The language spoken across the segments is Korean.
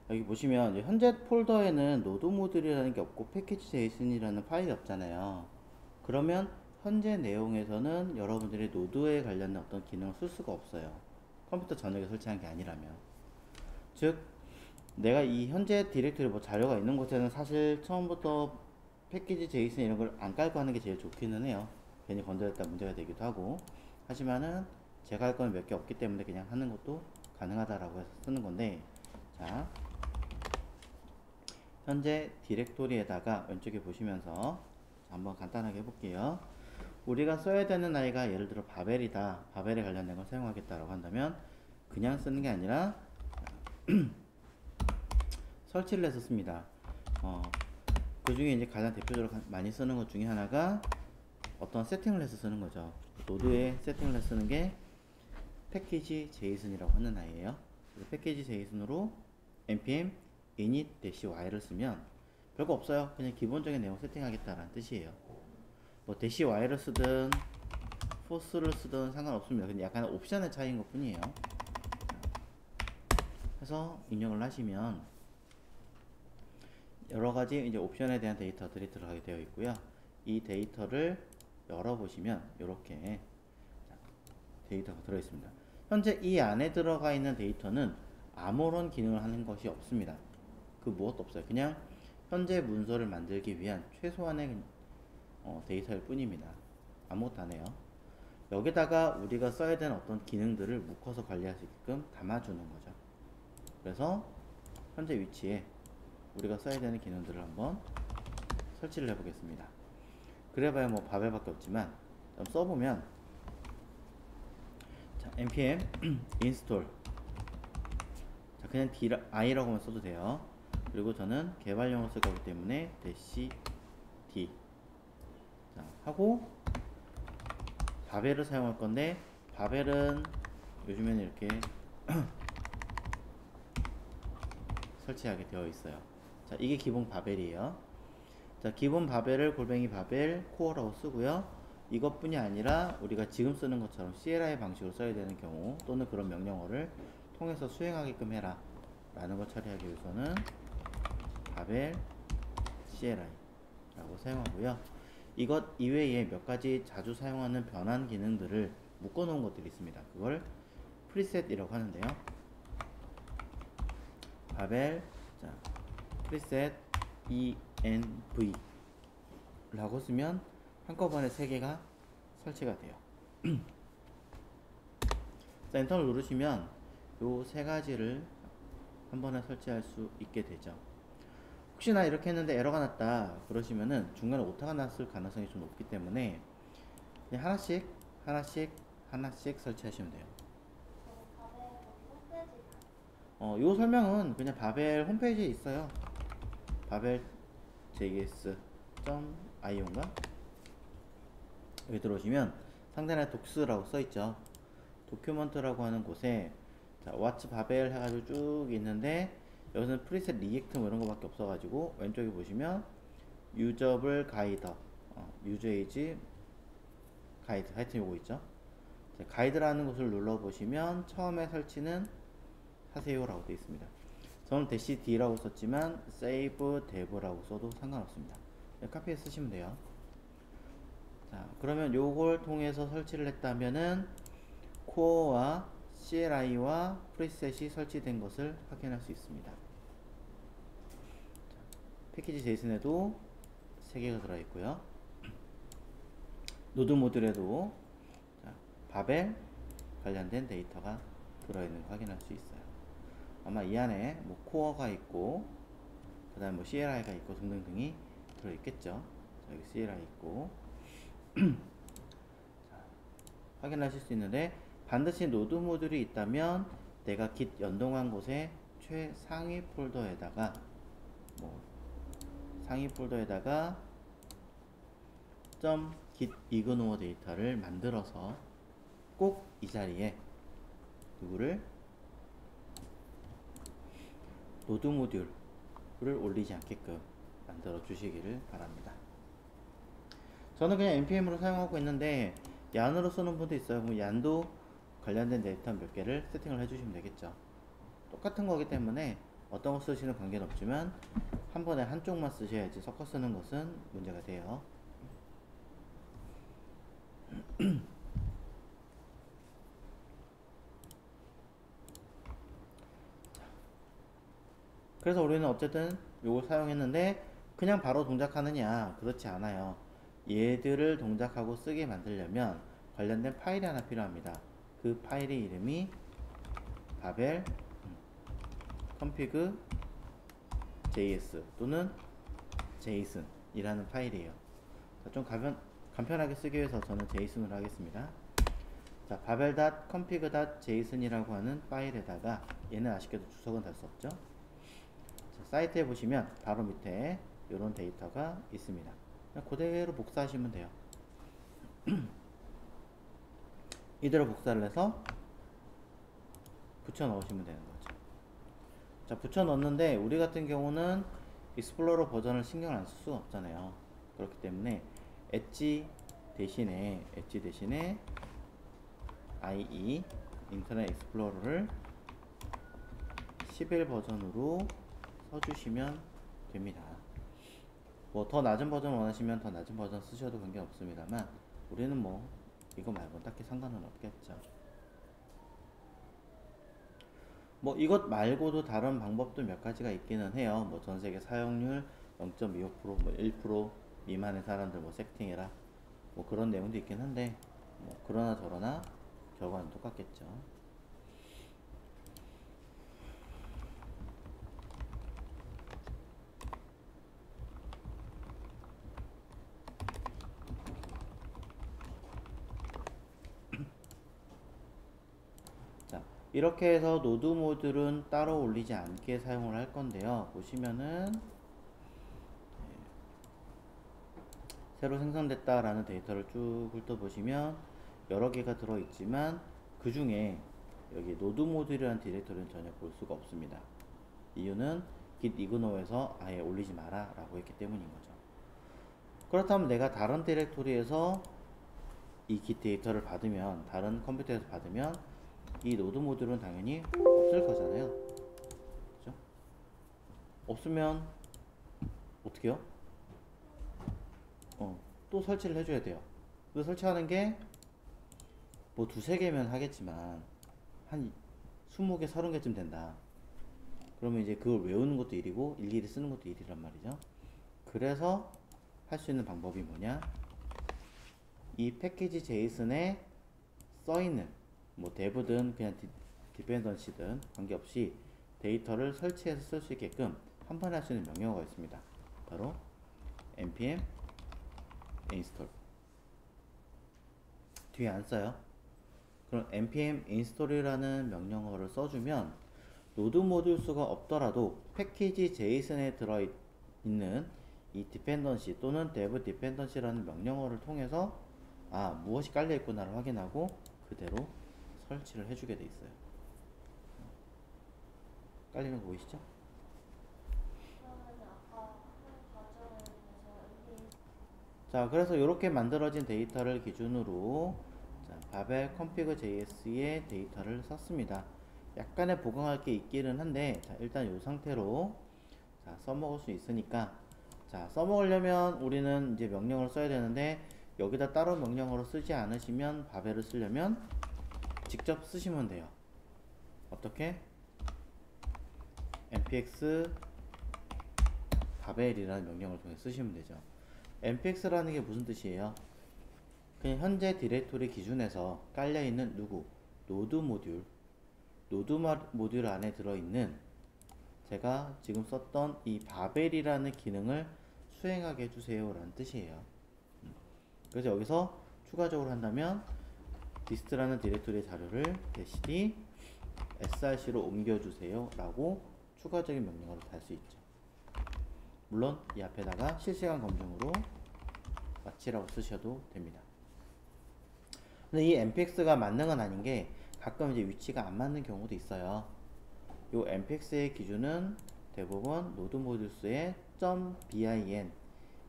여기 보시면 이제 현재 폴더에는 노드 모듈이라는 게 없고 패키지 제이슨이라는 파일이 없잖아요. 그러면 현재 내용에서는 여러분들이 노드에 관련된 어떤 기능을 쓸 수가 없어요. 컴퓨터 전역에 설치한 게 아니라면. 즉 내가 이 현재 디렉토리 뭐 자료가 있는 곳에는 사실 처음부터 패키지 제이슨 이런 걸 안 깔고 하는 게 제일 좋기는 해요. 괜히 건드렸다 문제가 되기도 하고. 하지만은 제가 할 거는 몇 개 없기 때문에 그냥 하는 것도 가능하다라고 해서 쓰는 건데, 자 현재 디렉토리에다가 왼쪽에 보시면서 한번 간단하게 해볼게요. 우리가 써야 되는 아이가 예를 들어 바벨이다, 바벨에 관련된 걸 사용하겠다라고 한다면 그냥 쓰는 게 아니라 설치를 해서 씁니다. 그 중에 이제 가장 대표적으로 많이 쓰는 것 중에 하나가 어떤 세팅을 해서 쓰는 거죠. 노드에 세팅을 해서 쓰는 게 패키지 제이슨이라고 하는 아이예요. 그래서 패키지 제이슨으로 npm init-y를 쓰면 별거 없어요. 그냥 기본적인 내용 세팅하겠다라는 뜻이에요. 뭐 -y를 쓰든 force를 쓰든 상관없습니다. 근데 약간 옵션의 차이인 것 뿐이에요. 그래서 입력을 하시면 여러가지 이제 옵션에 대한 데이터들이 들어가게 되어 있고요. 이 데이터를 열어보시면 이렇게 데이터가 들어있습니다. 현재 이 안에 들어가 있는 데이터는 아무런 기능을 하는 것이 없습니다. 그 무엇도 없어요. 그냥 현재 문서를 만들기 위한 최소한의 데이터일 뿐입니다. 아무것도 안 해요. 여기다가 우리가 써야 되는 어떤 기능들을 묶어서 관리할 수 있게끔 담아주는 거죠. 그래서 현재 위치에 우리가 써야 되는 기능들을 한번 설치를 해보겠습니다. 그래봐야 뭐 바벨밖에 없지만 써보면, 자, npm install, 자, 그냥 i라고만 써도 돼요. 그리고 저는 개발용으로 쓸 거기 때문에 -d, 자, 하고 바벨을 사용할 건데, 바벨은 요즘에는 이렇게 설치하게 되어 있어요. 자, 이게 기본 바벨이에요. 자, 기본 바벨을 골뱅이 바벨 코어라고 쓰고요. 이것뿐이 아니라 우리가 지금 쓰는 것처럼 CLI 방식으로 써야 되는 경우 또는 그런 명령어를 통해서 수행하게끔 해라 라는 거 처리하기 위해서는 바벨 CLI 라고 사용하고요. 이것 이외에 몇 가지 자주 사용하는 변환 기능들을 묶어 놓은 것들이 있습니다. 그걸 프리셋이라고 하는데요. 바벨, 자, 프리셋 env 라고 쓰면 한꺼번에 3개가 설치가 돼요. 자, 엔터를 누르시면 요 3가지를 한 번에 설치할 수 있게 되죠. 혹시나 이렇게 했는데 에러가 났다 그러시면은 중간에 오타가 났을 가능성이 좀 높기 때문에 그냥 하나씩 설치하시면 돼요. 요 설명은 그냥 바벨 홈페이지에 있어요. 바벨 js.io인가? 여기 들어오시면 상단에 독스라고 써있죠. 도큐먼트라고 하는 곳에 자, 왓츠 바벨 해가지고 쭉 있는데 여기서는 프리셋 리액트 뭐 이런 거밖에 없어가지고 왼쪽에 보시면 유저블 가이더, 유저 에이지 가이드, 하여튼 요거 있죠. 자, 가이드라는 것을 눌러보시면 처음에 설치는 하세요 라고 되어 있습니다. 저는 -d라고 썼지만 save dev라고 써도 상관없습니다. 카피해서 쓰시면 돼요. 자, 그러면 요걸 통해서 설치를 했다면은 코어와 CLI와 프리셋이 설치된 것을 확인할 수 있습니다. 자, 패키지 제이슨에도 3개가 들어있고요. 노드 모듈에도 자, 바벨 관련된 데이터가 들어있는 거 확인할 수 있어요. 아마 이 안에 뭐 코어가 있고 그 다음에 뭐 CLI가 있고 등등등이 들어있겠죠. 자, 여기 CLI 있고 자, 확인하실 수 있는데 반드시 노드 모듈이 있다면 내가 git 연동한 곳에 최상위 폴더에다가 상위 폴더에다가 .git ignore 데이터를 만들어서 꼭 이 자리에 누구를 노드 모듈을 올리지 않게끔 만들어 주시기를 바랍니다. 저는 그냥 npm으로 사용하고 있는데 얀으로 쓰는 분도 있어요. 그럼 얀도 관련된 데이터 몇 개를 세팅을 해주시면 되겠죠. 똑같은 거기 때문에 어떤 거 쓰시는 관계는 없지만 한 번에 한쪽만 쓰셔야지 섞어 쓰는 것은 문제가 돼요. 그래서 우리는 어쨌든 요걸 사용했는데 그냥 바로 동작하느냐? 그렇지 않아요. 얘들을 동작하고 쓰게 만들려면 관련된 파일이 하나 필요합니다. 그 파일의 이름이 바벨 config js 또는 json 이라는 파일이에요. 자, 좀 간편하게 쓰기 위해서 저는 json으로 하겠습니다. 자, babel.config.json 이라고 하는 파일에다가 얘는 아쉽게도 주석은 달 수 없죠. 자, 사이트에 보시면 바로 밑에 이런 데이터가 있습니다. 그냥 그대로 복사하시면 돼요. 이대로 복사를 해서 붙여 넣으시면 되는 거죠. 자, 붙여 넣는데 우리 같은 경우는 익스플로러 버전을 신경 안 쓸 수가 없잖아요. 그렇기 때문에 엣지 대신에 IE 인터넷 익스플로러를 11 버전으로 써주시면 됩니다. 뭐 더 낮은 버전 원하시면 더 낮은 버전 쓰셔도 관계없습니다만 우리는 뭐 이거 말고 딱히 상관은 없겠죠. 뭐 이것 말고도 다른 방법도 몇 가지가 있기는 해요. 뭐 전세계 사용률 0.25%, 뭐 1% 미만의 사람들 뭐 세팅해라, 뭐 그런 내용도 있긴 한데 뭐 그러나 저러나 결과는 똑같겠죠. 자, 이렇게 해서 노드 모듈은 따로 올리지 않게 사용을 할 건데요. 보시면은 새로 생성됐다라는 데이터를 쭉 훑어보시면 여러 개가 들어있지만 그 중에 여기 노드 모듈이라는 디렉토리는 전혀 볼 수가 없습니다. 이유는 git ignoro에서 아예 올리지 마라 라고 했기 때문인 거죠. 그렇다면 내가 다른 디렉토리에서 이 git 데이터를 받으면, 다른 컴퓨터에서 받으면 이 노드 모듈은 당연히 없을 거잖아요. 그죠? 없으면 어떻게 해요? 또 설치를 해줘야 돼요. 그 설치하는 게 뭐 두세 개면 하겠지만 한 20개, 30개쯤 된다. 그러면 이제 그걸 외우는 것도 일이고 일일이 쓰는 것도 일이란 말이죠. 그래서 할 수 있는 방법이 뭐냐? 이 패키지 제이슨에 써있는 뭐 dev든 그냥 디펜던시든 관계없이 데이터를 설치해서 쓸 수 있게끔 한 번에 할 수 있는 명령어가 있습니다. 바로 npm install. 뒤에 안 써요. 그럼 npm install이라는 명령어를 써주면 노드 모듈 수가 없더라도 패키지 제이슨에 들어있는 이 디펜던시 또는 dev 디펜던시라는 명령어를 통해서 무엇이 깔려 있구나를 확인하고 그대로 설치를 해주게 돼 있어요. 깔리는 거 보이시죠? 자, 그래서 이렇게 만들어진 데이터를 기준으로 바벨 config JS의 데이터를 썼습니다. 약간의 보강할 게 있기는 한데, 자, 일단 이 상태로 써먹을 수 있으니까, 자, 써먹으려면 우리는 이제 명령어를 써야 되는데 여기다 따로 명령어로 쓰지 않으시면 바벨을 쓰려면 직접 쓰시면 돼요. 어떻게? npx 바벨이라는 명령을 통해 쓰시면 되죠. npx라는 게 무슨 뜻이에요? 그냥 현재 디렉토리 기준에서 깔려있는 노드 모듈 안에 들어있는 제가 지금 썼던 이 바벨이라는 기능을 수행하게 해주세요 라는 뜻이에요. 그래서 여기서 추가적으로 한다면 dist라는 디렉토리의 자료를 -d src로 옮겨주세요 라고 추가적인 명령어를 달 수 있죠. 물론 이 앞에다가 실시간 검증으로 마치라고 쓰셔도 됩니다. 근데 이 npx가 맞는 건 아닌 게 가끔 이제 위치가 안 맞는 경우도 있어요. 요 npx의 기준은 대부분 노드 모듈스의 .bin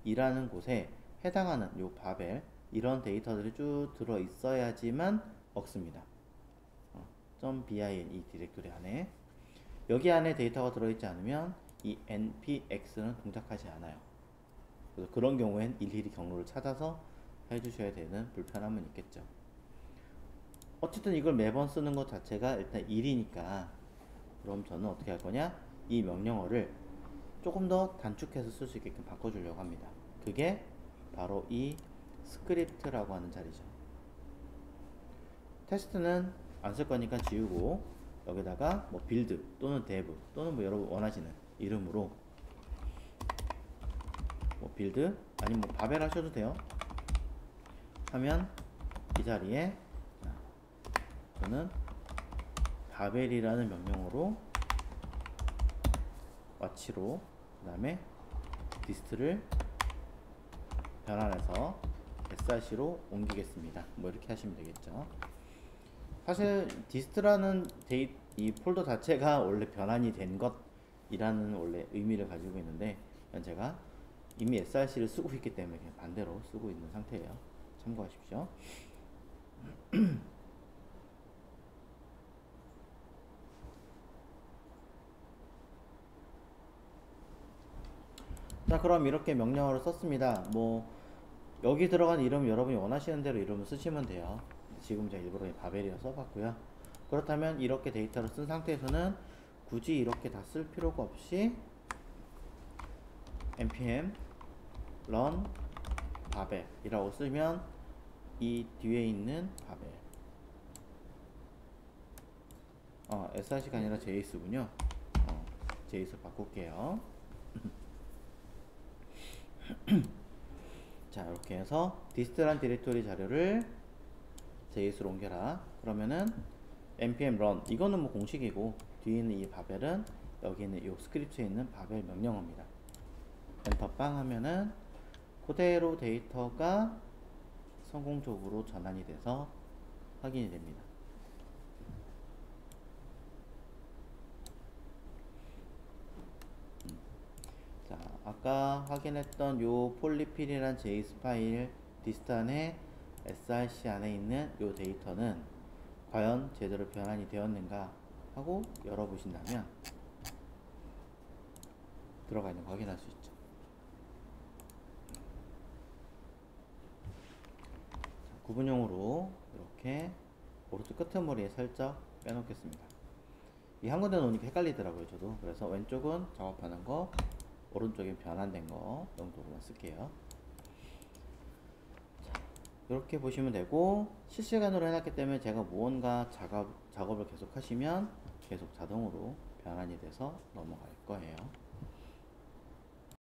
이라는 곳에 해당하는 요 바벨 이런 데이터들이 쭉 들어 있어야지만 먹습니다. .bin 이 디렉토리 안에. 여기 안에 데이터가 들어있지 않으면 이 npx는 동작하지 않아요. 그래서 그런 경우엔 일일이 경로를 찾아서 해주셔야 되는 불편함은 있겠죠. 어쨌든 이걸 매번 쓰는 것 자체가 일단 일이니까, 그럼 저는 어떻게 할 거냐, 이 명령어를 조금 더 단축해서 쓸 수 있게끔 바꿔주려고 합니다. 그게 바로 이 스크립트라고 하는 자리죠. 테스트는 안 쓸 거니까 지우고, 여기다가 뭐 빌드 또는 데브 또는 뭐 여러분 원하시는 이름으로 뭐 빌드 아니면 뭐 바벨 하셔도 돼요. 하면 이 자리에 저는 바벨이라는 명령어로 와치로 그 다음에 디스트를 변환해서 src로 옮기겠습니다. 뭐 이렇게 하시면 되겠죠. 사실 디스트라는 이 폴더 자체가 원래 변환이 된 것이라는 원래 의미를 가지고 있는데, 제가 이미 src를 쓰고 있기 때문에 그냥 반대로 쓰고 있는 상태예요. 참고하십시오. 자, 그럼 이렇게 명령어를 썼습니다. 뭐 여기 들어간 이름 여러분이 원하시는 대로 이름을 쓰시면 돼요. 지금 제가 일부러 바벨이라 써봤고요. 그렇다면 이렇게 데이터를 쓴 상태에서는 굳이 이렇게 다 쓸 필요가 없이 npm run 바벨이라고 쓰면 이 뒤에 있는 바벨 src가 아니라 JS군요. JS 바꿀게요. 자, 이렇게 해서 디스트란 디렉토리 자료를 JS로 옮겨라. 그러면은 npm run 이거는 뭐 공식이고, 뒤에 있는 이 바벨은 여기 있는 이 스크립트에 있는 바벨 명령어입니다. 엔터 빵 하면은 그대로 데이터가 성공적으로 전환이 돼서 확인이 됩니다. 자, 아까 확인했던 요 폴리필이란 JS 파일 디스트 안에 src 안에 있는 요 데이터는 과연 제대로 변환이 되었는가 하고 열어보신다면 들어가 있는 거 확인할 수 있죠. 자, 구분용으로 이렇게 오른쪽 끄트머리에 살짝 빼놓겠습니다. 이 한 군데 놓으니까 헷갈리더라고요, 저도. 그래서 왼쪽은 작업하는 거, 오른쪽엔 변환된 거 정도로만 쓸게요. 자, 이렇게 보시면 되고, 실시간으로 해놨기 때문에 제가 무언가 작업을 계속 하시면 계속 자동으로 변환이 돼서 넘어갈 거예요.